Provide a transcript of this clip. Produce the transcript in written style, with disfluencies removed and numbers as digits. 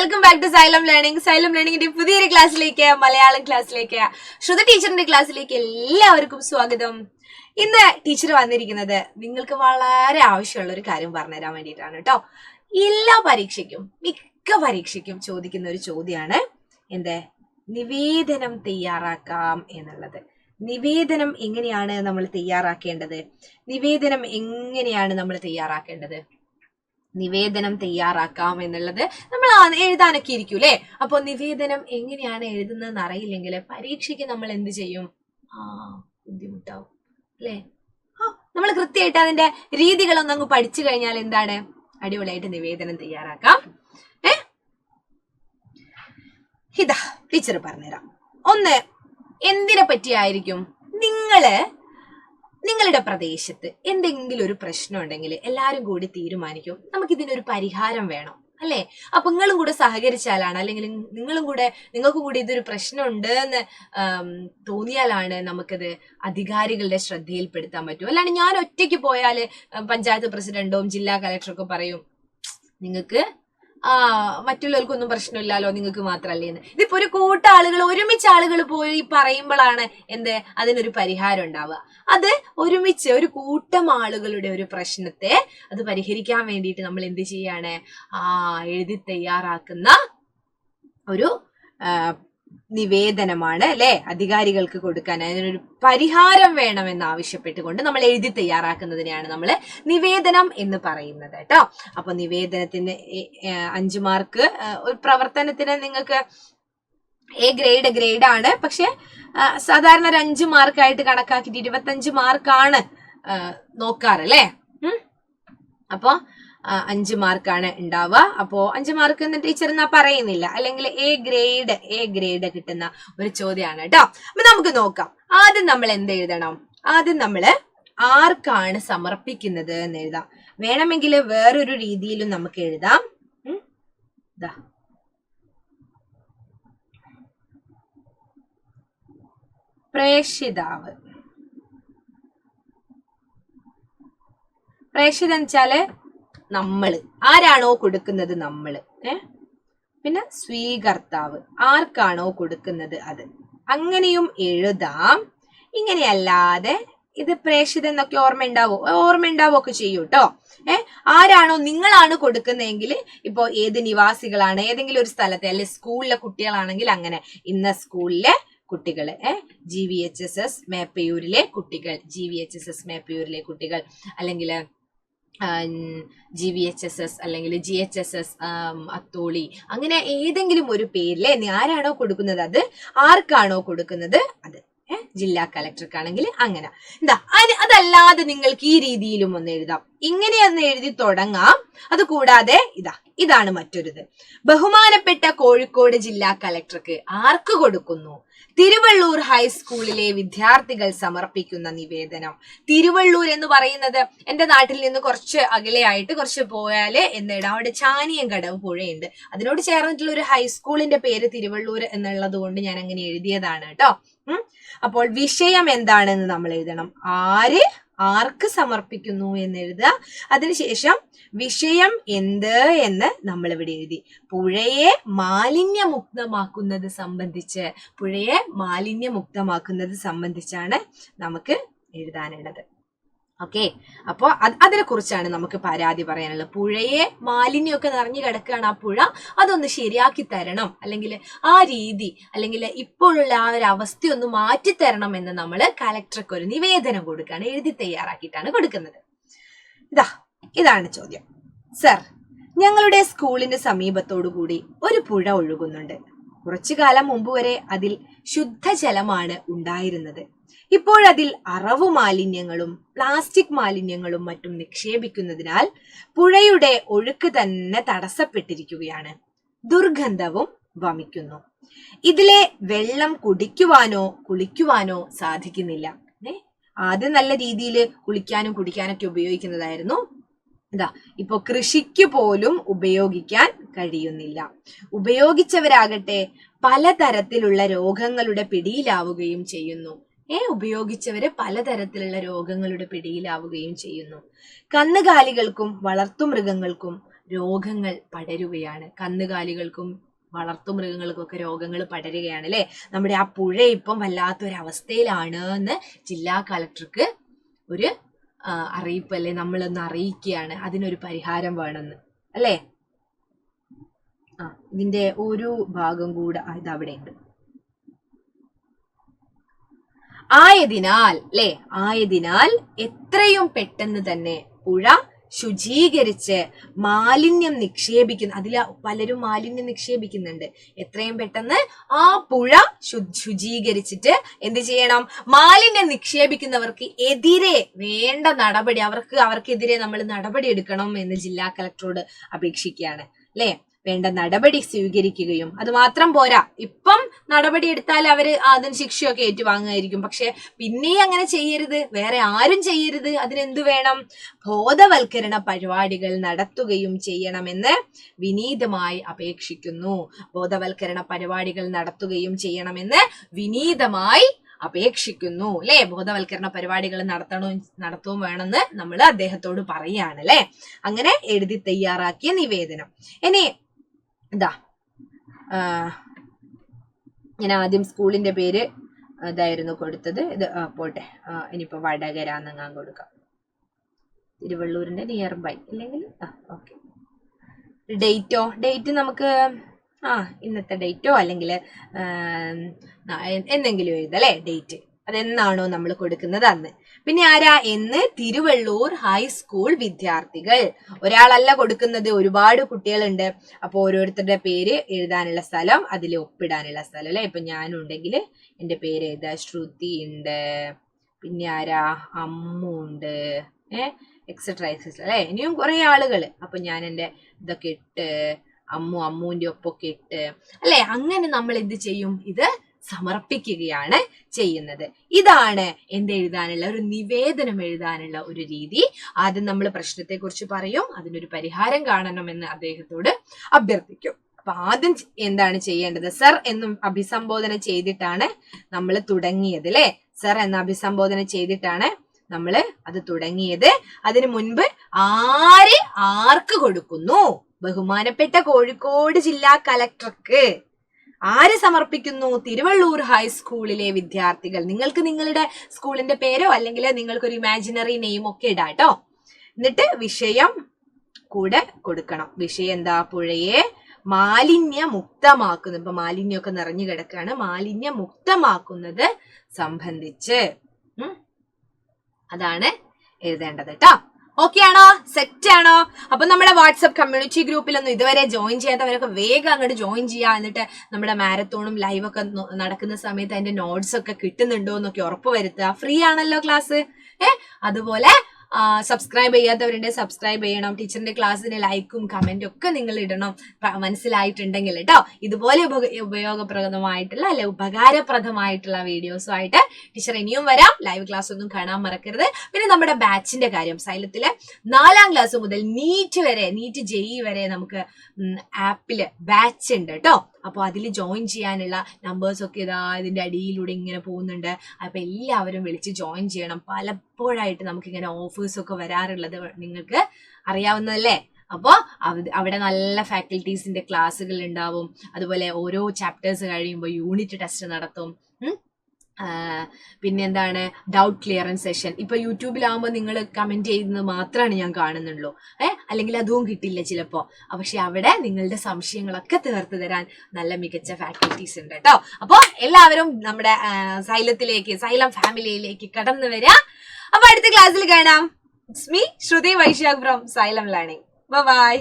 Welcome back to Xylem learning. Xylem ലേണിംഗിന്റെ പുതിയൊരു ക്ലാസ്സിലേക്ക്, മലയാളം ക്ലാസ്സിലേക്ക്, ശ്രുത ടീച്ചറിന്റെ ക്ലാസ്സിലേക്ക് എല്ലാവർക്കും സ്വാഗതം. ഇന്ന് ടീച്ചർ വന്നിരിക്കുന്നത് നിങ്ങൾക്ക് വളരെ ആവശ്യമുള്ള ഒരു കാര്യം പറഞ്ഞുതരാൻ വേണ്ടിയിട്ടാണ് കേട്ടോ. എല്ലാ പരീക്ഷയ്ക്കും, മിക്ക പരീക്ഷയ്ക്കും ചോദിക്കുന്ന ഒരു ചോദ്യമാണ് എന്ത്? നിവേദനം തയ്യാറാക്കാം എന്നുള്ളത്. നിവേദനം എങ്ങനെയാണ് നമ്മൾ തയ്യാറാക്കേണ്ടത്? നിവേദനം തയ്യാറാക്കാം എന്നുള്ളത് നമ്മൾ എഴുതാനൊക്കെ ഇരിക്കൂലേ. അപ്പൊ നിവേദനം എങ്ങനെയാണ് എഴുതുന്നതെന്ന് അറിയില്ലെങ്കിൽ പരീക്ഷയ്ക്ക് നമ്മൾ എന്ത് ചെയ്യും? ബുദ്ധിമുട്ടാവും അല്ലേ. നമ്മൾ കൃത്യമായിട്ട് അതിന്റെ രീതികളൊന്നും അങ്ങ് പഠിച്ചു കഴിഞ്ഞാൽ എന്താണ്, അടിപൊളിയായിട്ട് നിവേദനം തയ്യാറാക്കാം. ഇതാ ടീച്ചർ പറഞ്ഞുതരാം. ഒന്ന്, എന്തിനെ പറ്റിയായിരിക്കും? നിങ്ങളുടെ പ്രദേശത്ത് എന്തെങ്കിലും ഒരു പ്രശ്നം ഉണ്ടെങ്കിൽ എല്ലാവരും കൂടി തീരുമാനിക്കും നമുക്കിതിനൊരു പരിഹാരം വേണം അല്ലെ. അപ്പൊ നിങ്ങളും കൂടെ സഹകരിച്ചാലാണ്, അല്ലെങ്കിൽ നിങ്ങൾക്ക് കൂടി ഇതൊരു പ്രശ്നമുണ്ട് എന്ന് തോന്നിയാലാണ് നമുക്കത് അധികാരികളുടെ ശ്രദ്ധയിൽപ്പെടുത്താൻ പറ്റും. അല്ലാണ്ട് ഞാൻ ഒറ്റയ്ക്ക് പോയാല് പഞ്ചായത്ത് പ്രസിഡന്റും ജില്ലാ കളക്ടറൊക്കെ പറയും നിങ്ങൾക്ക് മറ്റുള്ളവർക്കൊന്നും പ്രശ്നമില്ലല്ലോ, നിങ്ങൾക്ക് മാത്രല്ലേ എന്ന്. ഇതിപ്പോ ഒരു ഒരുമിച്ച് ആളുകൾ പോയി പറയുമ്പോഴാണ് അതിനൊരു പരിഹാരം ഉണ്ടാവുക. അത് ഒരുമിച്ച് ഒരു കൂട്ടം ആളുകളുടെ ഒരു പ്രശ്നത്തെ അത് പരിഹരിക്കാൻ വേണ്ടിയിട്ട് നമ്മൾ എന്ത് ചെയ്യാണ്? എഴുതി തയ്യാറാക്കുന്ന ഒരു നിവേദനമാണ് അല്ലെ, അധികാരികൾക്ക് കൊടുക്കാൻ. അതിനൊരു പരിഹാരം വേണമെന്ന് ആവശ്യപ്പെട്ടുകൊണ്ട് നമ്മൾ എഴുതി തയ്യാറാക്കുന്നതിനെയാണ് നമ്മൾ നിവേദനം എന്ന് പറയുന്നത് കേട്ടോ. അപ്പൊ നിവേദനത്തിന് 5 മാർക്ക്. ഒരു പ്രവർത്തനത്തിന് നിങ്ങൾക്ക് ഗ്രേഡ് ആണ്, പക്ഷെ സാധാരണ ഒരു 5 മാർക്കായിട്ട് കണക്കാക്കിയിട്ട് 25 മാർക്കാണ് നോക്കാറല്ലേ. അപ്പൊ 5 മാർക്കാണ് ഉണ്ടാവുക. അപ്പോ 5 മാർക്ക് എന്ന് ടീച്ചർ എന്നാ പറയുന്നില്ല, അല്ലെങ്കിൽ എ ഗ്രേഡ് കിട്ടുന്ന ഒരു ചോദ്യമാണ് കേട്ടോ. അപ്പൊ നമുക്ക് നോക്കാം. ആദ്യം നമ്മൾ എന്ത് എഴുതണം? ആദ്യം നമ്മള് ആർക്കാണ് സമർപ്പിക്കുന്നത് എന്ന് എഴുതാം. വേണമെങ്കിൽ വേറൊരു രീതിയിലും നമുക്ക് എഴുതാം. പ്രേഷിതാവ്. പ്രേഷിതം വെച്ചാല് നമ്മള്, ആരാണോ കൊടുക്കുന്നത് നമ്മള്. പിന്നെ സ്വീകർത്താവ്, ആർക്കാണോ കൊടുക്കുന്നത് അത്. അങ്ങനെയും എഴുതാം. ഇങ്ങനെയല്ലാതെ ഇത് പ്രേഷിതം എന്നൊക്കെ ഓർമ്മയുണ്ടാവൊക്കെ ചെയ്യൂ കേട്ടോ. ആരാണോ, നിങ്ങളാണ് കൊടുക്കുന്നതെങ്കിൽ ഇപ്പോ ഏത് നിവാസികളാണ്, ഏതെങ്കിലും ഒരു സ്ഥലത്തെ അല്ലെ സ്കൂളിലെ കുട്ടികളാണെങ്കിൽ അങ്ങനെ ഇന്ന സ്കൂളിലെ കുട്ടികള്, GVHSS മേപ്പയൂരിലെ കുട്ടികൾ, അല്ലെങ്കിൽ GVHSS അല്ലെങ്കിൽ GHSS അത്തോളി, അങ്ങനെ ഏതെങ്കിലും ഒരു പേരിലെ ആരാണോ കൊടുക്കുന്നത് അത്, ആർക്കാണോ കൊടുക്കുന്നത് അത്, ജില്ലാ കളക്ടർക്കാണെങ്കിൽ അങ്ങനെ. അതല്ലാതെ നിങ്ങൾക്ക് ഈ രീതിയിലും ഒന്ന് എഴുതാം. ഇങ്ങനെയൊന്ന് എഴുതി തുടങ്ങാം. അത് കൂടാതെ ഇതാണ് മറ്റൊരുത്. ബഹുമാനപ്പെട്ട കോഴിക്കോട് ജില്ലാ കളക്ടർക്ക് ആർക്ക് കൊടുക്കുന്നു? തിരുവള്ളൂർ ഹൈസ്കൂളിലെ വിദ്യാർത്ഥികൾ സമർപ്പിക്കുന്ന നിവേദനം. തിരുവള്ളൂർ എന്ന് പറയുന്നത് എന്റെ നാട്ടിൽ നിന്ന് കുറച്ച് അകലെയായിട്ട് കുറച്ച് പോയാല് അവിടെ ചാനിയങ്കടവ് പുഴയുണ്ട്. അതിനോട് ചേർന്നിട്ടുള്ള ഒരു ഹൈസ്കൂളിന്റെ പേര് തിരുവള്ളൂർ എന്നുള്ളത് കൊണ്ട് ഞാൻ അങ്ങനെ എഴുതിയതാണ് കേട്ടോ. അപ്പോൾ വിഷയം എന്താണെന്ന് നമ്മൾ എഴുതണം. ആർക്ക് സമർപ്പിക്കുന്നു എന്ന് എഴുതുക. അതിനുശേഷം വിഷയം എന്ത് എന്ന് നമ്മൾ ഇവിടെ എഴുതി. പുഴയെ മാലിന്യമുക്തമാക്കുന്നത് സംബന്ധിച്ചാണ് നമുക്ക് എഴുതാനുള്ളത്. ഓക്കെ, അപ്പോ അതിനെ കുറിച്ചാണ് നമുക്ക് പരാതി പറയാനുള്ളത്. പുഴയെ മാലിന്യമൊക്കെ നിറഞ്ഞു കിടക്കുകയാണ് ആ പുഴ, അതൊന്ന് ശരിയാക്കി തരണം, അല്ലെങ്കിൽ ആ രീതി, അല്ലെങ്കിൽ ഇപ്പോഴുള്ള ആ ഒരു അവസ്ഥയൊന്ന് മാറ്റിത്തരണം എന്ന് നമ്മൾ കളക്ടർക്ക് ഒരു നിവേദനം കൊടുക്കുകയാണ്, എഴുതി തയ്യാറാക്കിയിട്ടാണ് കൊടുക്കുന്നത്. ഇതാണ് ചോദ്യം. സർ, ഞങ്ങളുടെ സ്കൂളിന് സമീപത്തോടുകൂടി ഒരു പുഴ ഒഴുകുന്നുണ്ട്. കുറച്ചു കാലം മുമ്പ് വരെ അതിൽ ശുദ്ധജലമാണ് ഉണ്ടായിരുന്നത്. ഇപ്പോഴതിൽ അറവു മാലിന്യങ്ങളും പ്ലാസ്റ്റിക് മാലിന്യങ്ങളും മറ്റും നിക്ഷേപിക്കുന്നതിനാൽ പുഴയുടെ ഒഴുക്ക് തന്നെ തടസ്സപ്പെട്ടിരിക്കുകയാണ്. ദുർഗന്ധവും വമിക്കുന്നു. ഇതിലെ വെള്ളം കുടിക്കുവാനോ കുളിക്കുവാനോ സാധിക്കുന്നില്ല. ആദ്യം നല്ല രീതിയിൽ കുളിക്കാനും കുടിക്കാനൊക്കെ ഉപയോഗിക്കുന്നതായിരുന്നു. ഇപ്പൊ കൃഷിക്ക് പോലും ഉപയോഗിക്കാൻ കഴിയുന്നില്ല. ഉപയോഗിച്ചവരാകട്ടെ പലതരത്തിലുള്ള രോഗങ്ങളുടെ പിടിയിലാവുകയും ചെയ്യുന്നു. കന്നുകാലികൾക്കും വളർത്തുമൃഗങ്ങൾക്കും രോഗങ്ങൾ പടരുകയാണ്. കന്നുകാലികൾക്കും വളർത്തുമൃഗങ്ങൾക്കും ഒക്കെ രോഗങ്ങൾ പടരുകയാണ് അല്ലെ. നമ്മുടെ ആ പുഴ ഇപ്പം വല്ലാത്തൊരവസ്ഥയിലാണ് എന്ന് ജില്ലാ കളക്ടർക്ക് ഒരു അറിയിപ്പ് അല്ലെ നമ്മളൊന്ന് അറിയിക്കുകയാണ്. അതിനൊരു പരിഹാരം വേണമെന്ന് അല്ലേ. ഇതിന്റെ ഒരു ഭാഗം കൂടെ ഇതവിടെ ഉണ്ട്. ആയതിനാൽ എത്രയും പെട്ടെന്ന് തന്നെ പുഴ ശുചീകരിച്ച് മാലിന്യം നിക്ഷേപിക്കുന്ന, അതിൽ പലരും മാലിന്യം നിക്ഷേപിക്കുന്നുണ്ട്. എത്രയും പെട്ടെന്ന് ആ പുഴ ശുചീകരിച്ചിട്ട് എന്ത് ചെയ്യണം, മാലിന്യം നിക്ഷേപിക്കുന്നവർക്ക് എതിരെ വേണ്ട നടപടി, അവർക്കെതിരെ നമ്മൾ നടപടി എടുക്കണം എന്ന് ജില്ലാ കളക്ടറോട് അപേക്ഷിക്കുകയാണ് അല്ലെ. വേണ്ട നടപടി സ്വീകരിക്കുകയും, അത് മാത്രം പോരാ, ഇപ്പം നടപടി എടുത്താൽ അവര് അതിന് ശിക്ഷയൊക്കെ ഏറ്റുവാങ്ങുമായിരിക്കും. പക്ഷെ പിന്നെ അങ്ങനെ ചെയ്യരുത്, വേറെ ആരും ചെയ്യരുത്. അതിനെന്ത് വേണം, ബോധവൽക്കരണ പരിപാടികൾ നടത്തുകയും ചെയ്യണമെന്ന് വിനീതമായി അപേക്ഷിക്കുന്നു. ബോധവൽക്കരണ പരിപാടികൾ നടത്തുകയും ചെയ്യണമെന്ന് വിനീതമായി അപേക്ഷിക്കുന്നു അല്ലെ. ബോധവൽക്കരണ പരിപാടികൾ നടത്തവും വേണമെന്ന് നമ്മൾ അദ്ദേഹത്തോട് പറയാണ് അല്ലെ. അങ്ങനെ എഴുതി തയ്യാറാക്കിയ നിവേദനം. ഇനി ഇതാ, ഞാൻ ആദ്യം സ്കൂളിന്റെ പേര് ഇതായിരുന്നു കൊടുത്തത്. ഇത് പോട്ടെ, ഇനിയിപ്പോ വടകര എന്നങ്ങാൻ കൊടുക്കാം. തിരുവള്ളൂരിന്റെ നിയർ ബൈ അല്ലെങ്കിൽ ഓക്കെ. ഡേറ്റ് നമുക്ക് ഇന്നത്തെ ഡേറ്റോ അല്ലെങ്കിൽ എന്തെങ്കിലും എഴുതല്ലേ ഡേറ്റ്. അതെന്നാണോ നമ്മൾ കൊടുക്കുന്നത് അന്ന്. പിന്നെ ആരാ, എന്ന് തിരുവള്ളൂർ ഹൈസ്കൂൾ വിദ്യാർത്ഥികൾ. ഒരാളല്ല കൊടുക്കുന്നത്, ഒരുപാട് കുട്ടികളുണ്ട്. അപ്പൊ ഓരോരുത്തരുടെ പേര് എഴുതാനുള്ള സ്ഥലം, അതിൽ ഒപ്പിടാനുള്ള സ്ഥലം അല്ലെ. ഇപ്പൊ ഞാനുണ്ടെങ്കിൽ എന്റെ പേര് എഴുതാ, ശ്രുതി ഉണ്ട്, പിന്നെ ആരാ, അമ്മു ഉണ്ട്, എക്സെട്രാ അല്ലെ. ഇനിയും കുറെ ആളുകൾ. അപ്പൊ ഞാൻ എന്റെ ഇതൊക്കെ ഇട്ട്, അമ്മുവിന്റെ ഒപ്പൊക്കെ ഇട്ട് അല്ലെ. അങ്ങനെ നമ്മൾ എന്ത് ചെയ്യും, ഇത് സമർപ്പിക്കുകയാണ് ചെയ്യുന്നത്. ഇതാണ് എന്തെഴുതാനുള്ള, ഒരു നിവേദനം എഴുതാനുള്ള ഒരു രീതി. ആദ്യം നമ്മൾ പ്രശ്നത്തെ കുറിച്ച് പറയും, അതിനൊരു പരിഹാരം കാണണമെന്ന് അദ്ദേഹത്തോട് അഭ്യർത്ഥിക്കും. അപ്പൊ ആദ്യം എന്താണ് ചെയ്യേണ്ടത്, സർ എന്നും അഭിസംബോധന ചെയ്തിട്ടാണ് നമ്മൾ തുടങ്ങിയത് അല്ലെ. സർ എന്ന അഭിസംബോധന ചെയ്തിട്ടാണ് നമ്മൾ അത് തുടങ്ങിയത്. അതിനു മുൻപ് ആർക്ക് കൊടുക്കുന്നു, ബഹുമാനപ്പെട്ട കോഴിക്കോട് ജില്ലാ കളക്ടർക്ക്. ആര് സമർപ്പിക്കുന്നു, തിരുവള്ളൂർ ഹൈസ്കൂളിലെ വിദ്യാർത്ഥികൾ. നിങ്ങൾക്ക് നിങ്ങളുടെ സ്കൂളിന്റെ പേരോ അല്ലെങ്കിൽ നിങ്ങൾക്കൊരു ഇമാജിനറി നെയിം ഒക്കെ ഇടാട്ടോ. എന്നിട്ട് വിഷയം കൂടെ കൊടുക്കണം. വിഷയം എന്താ, പുഴയെ മാലിന്യമുക്തമാക്കുന്നത്. ഇപ്പൊ മാലിന്യമൊക്കെ നിറഞ്ഞു കിടക്കാണ്, മാലിന്യമുക്തമാക്കുന്നത് സംബന്ധിച്ച് അതാണ് എഴുതേണ്ടത് കേട്ടോ. ഓക്കെ ആണോ, സെറ്റ് ആണോ? അപ്പൊ നമ്മുടെ വാട്സ്ആപ്പ് കമ്മ്യൂണിറ്റി ഗ്രൂപ്പിലൊന്നും ഇതുവരെ ജോയിൻ ചെയ്യാത്തവരൊക്കെ വേഗം അങ്ങോട്ട് ജോയിൻ ചെയ്യുക. എന്നിട്ട് നമ്മുടെ മാരത്തോണും ലൈവൊക്കെ നടക്കുന്ന സമയത്ത് അതിന്റെ നോട്ട്സ് ഒക്കെ കിട്ടുന്നുണ്ടോ എന്നൊക്കെ ഉറപ്പ് വരുത്തുക. ഫ്രീ ആണല്ലോ ക്ലാസ്. അതുപോലെ സബ്സ്ക്രൈബ് ചെയ്യാത്തവരുണ്ട്, സബ്സ്ക്രൈബ് ചെയ്യണം. ടീച്ചറിന്റെ ക്ലാസ്സിന് ലൈക്കും കമന്റും ഒക്കെ നിങ്ങൾ ഇടണം, മനസ്സിലായിട്ടുണ്ടെങ്കിൽ കേട്ടോ. ഇതുപോലെ ഉപയോഗപ്രദമായിട്ടുള്ള അല്ലെ ഉപകാരപ്രദമായിട്ടുള്ള വീഡിയോസുമായിട്ട് ടീച്ചർ ഇനിയും വരാം. ലൈവ് ക്ലാസ് ഒന്നും കാണാൻ മറക്കരുത്. പിന്നെ നമ്മുടെ ബാച്ചിന്റെ കാര്യം, സൈലത്തിലെ 4ാം ക്ലാസ് മുതൽ നീറ്റ് ജെഇ വരെ നമുക്ക് ആപ്പില് ബാച്ച് ഉണ്ട് കേട്ടോ. അപ്പൊ അതിൽ ജോയിൻ ചെയ്യാനുള്ള നമ്പേഴ്സ് ഒക്കെ ഇതാ ഇതിന്റെ അടിയിലൂടെ ഇങ്ങനെ പോകുന്നുണ്ട്. അപ്പൊ എല്ലാവരും വിളിച്ച് ജോയിൻ ചെയ്യണം. പലപ്പോഴായിട്ട് നമുക്കിങ്ങനെ ഓഫേഴ്സ് ഒക്കെ വരാറുള്ളത് നിങ്ങൾക്ക് അറിയാവുന്നതല്ലേ. അപ്പോൾ അവിടെ നല്ല ഫാക്കൽറ്റീസിന്റെ ക്ലാസ്സുകൾ ഉണ്ടാവും. അതുപോലെ ഓരോ ചാപ്റ്റേഴ്സ് കഴിയുമ്പോൾ യൂണിറ്റ് ടെസ്റ്റ് നടത്തും. പിന്നെന്താണ്, ഡൗട്ട് ക്ലിയറൻസ് സെഷൻ. ഇപ്പൊ യൂട്യൂബിലാവുമ്പോൾ നിങ്ങൾ കമന്റ് ചെയ്യുന്നത് മാത്രമാണ് ഞാൻ കാണുന്നുള്ളൂ, അല്ലെങ്കിൽ അതും കിട്ടില്ല ചിലപ്പോ. പക്ഷെ അവിടെ നിങ്ങളുടെ സംശയങ്ങളൊക്കെ തീർത്തു തരാൻ നല്ല മികച്ച ഫാക്കൽറ്റീസ് ഉണ്ട് കേട്ടോ. അപ്പൊ എല്ലാവരും നമ്മുടെ സൈലം ഫാമിലിയിലേക്ക് കടന്നു വരിക. അപ്പൊ അടുത്ത ക്ലാസ്സിൽ കാണാം. It's me Shruti Vaishakh from Xylem learning. By.